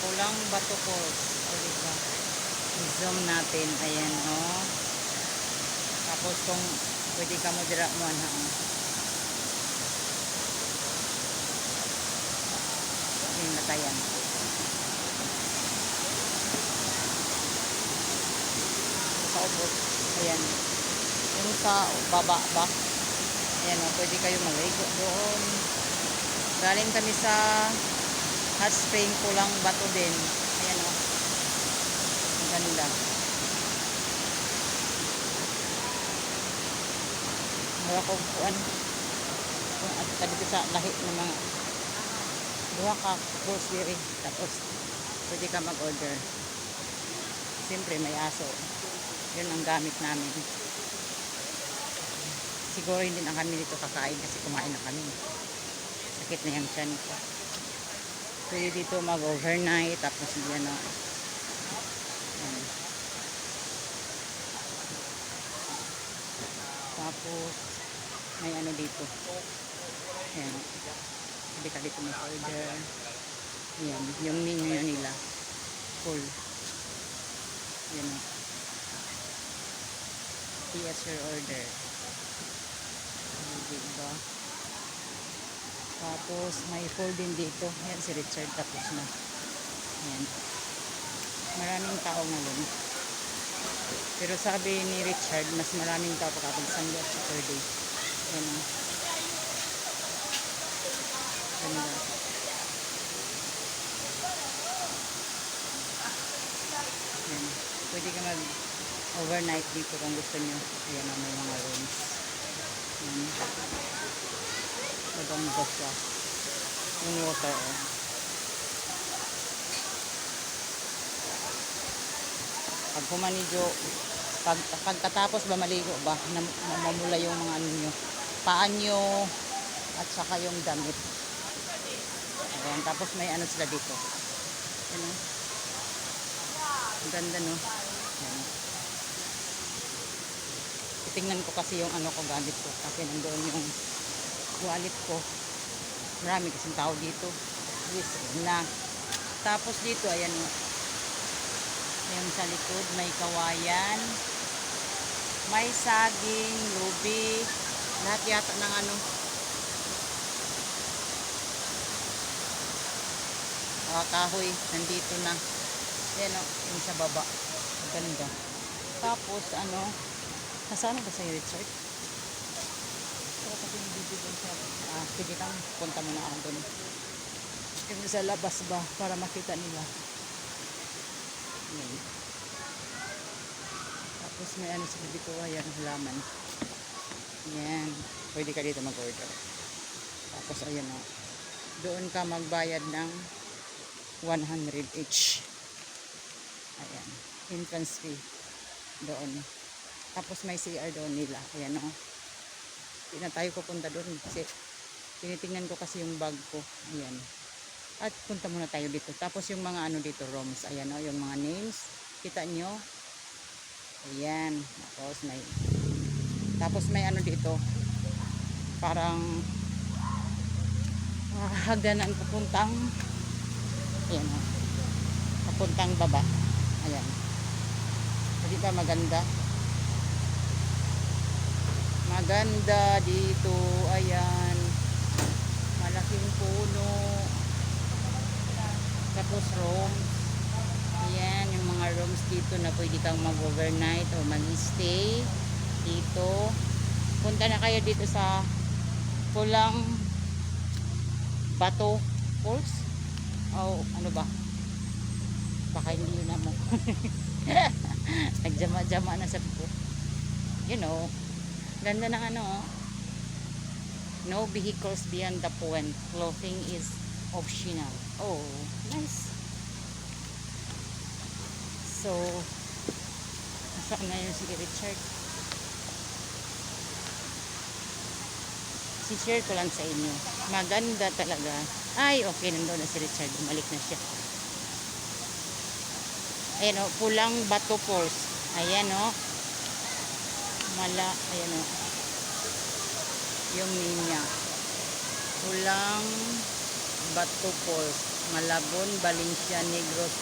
Pulang Bato Falls. O, diba? I-zoom natin. Ayan, oh. Tapos kung pwede ka mo dira mo ha. Yung natayan. Sa ubos. Ayan. Yung sa baba ba? Ayan, oh. Pwede kayo maligo doon. Galing kami sa hot spring Pulang Bato din. Ayan, oh. Ang ganda. Mura ko kuan. Kung at dito sa lahi ng mga duha ka course diri. Tapos pwede ka mag-order. Siyempre may aso. Yun ang gamit namin. Siguro hindi na kami dito kakain kasi kumain na kami. Sakit na yung tiyan ko. Pwede dito mag-overnight. Tapos yan o. Tapos may ano dito. Ayan. Pwede ka dito mag-order. Ayan. Yung menu nila. Full. Ayan o. PS your order. Diba? Tapos may food din dito. Ayan si Richard tapos na. Ayan. Maraming tao ngayon. Pero sabi ni Richard, mas maraming tao kapag Sunday at Saturday. Ayan. Ganda. Ayan. Pwede ka mag overnight dito kung gusto nyo. Ayan na may mga rooms. Ayan. Maganda siya. Yung water oh. Pag humanijo, pagkatapos ba maligo ba, mamula yung mga ano nyo, paa nyo, at saka yung damit. Ayan, tapos may ano sila dito. Ayan o. Ang ganda no. Ayan. Titingnan ko kasi yung ano ko gamit ko. Kasi nandoon yung wallet ko. Marami kasing tao dito. Yes, na. Tapos dito, ayan o. Ayan sa likod, may kawayan. May saging, lubi. Lahat yata ng ano. Kahoy, nandito na. Ayan o, yung sa baba. Ganda. Tapos, ano, nasaan ba sa'yo, Richard? Pero kasi hindi doon sa, sige kang, punta mo na ako doon. Yung sa labas ba, para makita nila. Ayan. Tapos may ano sila dito, ayan, halaman. Ayan, pwede ka dito mag-order. Tapos, ayan o, doon ka magbayad ng 100 each. Ayan. Entrance fee. Doon. Tapos may CR doon nila. Ayan o. Hindi na tayo pupunta doon. Kasi tinitingnan ko kasi yung bag ko. Ayan. At punta muna tayo dito. Tapos yung mga ano dito, rooms. Ayan o. Yung mga names. Kita nyo. Ayan. Tapos may ano dito. Parang hagdanan pupuntang ayan o. Papuntang baba. Ayan. Hindi ba maganda? Maganda dito. Ayan. Malaking puno. Tapos rooms. Ayan. Yung mga rooms dito na pwede kang mag-overnight o mag-stay dito. Punta na kayo dito sa Pulang Bato Falls. O ano ba? Baka hindi na mo. Nagjama-jama na sa po. You know, ganda ng ano. No vehicles beyond the point. Clothing is optional. Oh, nice. So, saan na yun si Richard? Si-share ko lang sa inyo. Maganda talaga. Ay, okay, nandoon na si Richard. Bumalik na siya. Ayan o, Pulang Bato Falls. Ayan o. Ayan o. Yung ninya. Pulang Batu Falls, Malabon, Valencia, Negros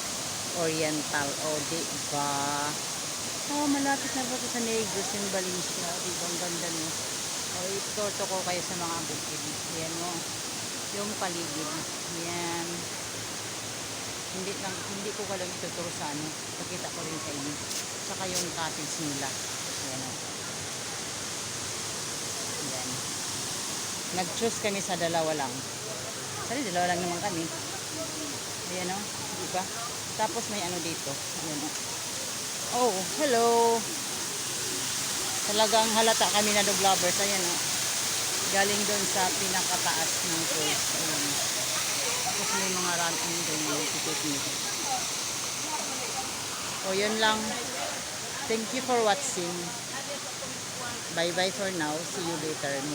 Oriental. O, diba? Oh, malapit na ba ito sa Negros yung Valencia? O, diba? Ang ganda no? O, ito ko kayo sa mga bukid. Ayan mo. Yung paligid. Ayan. Hindi ko lang ituturo sa ano. Pakita ko rin sa inyo. Saka yung cottage nila. Ayan o. Ayan. Nag-choose kami sa dalawa lang. Sorry, dalawa lang naman kami. Ayan o. Diba? Tapos may ano dito. Ayan o. Oh, hello. Talagang halata kami na dog lovers. Ayan o. Galing doon sa pinakataas ng falls. Ayan o. Tapos may mga running doon yung picnic. O, yun lang. Thank you for watching. Bye-bye for now. See you later.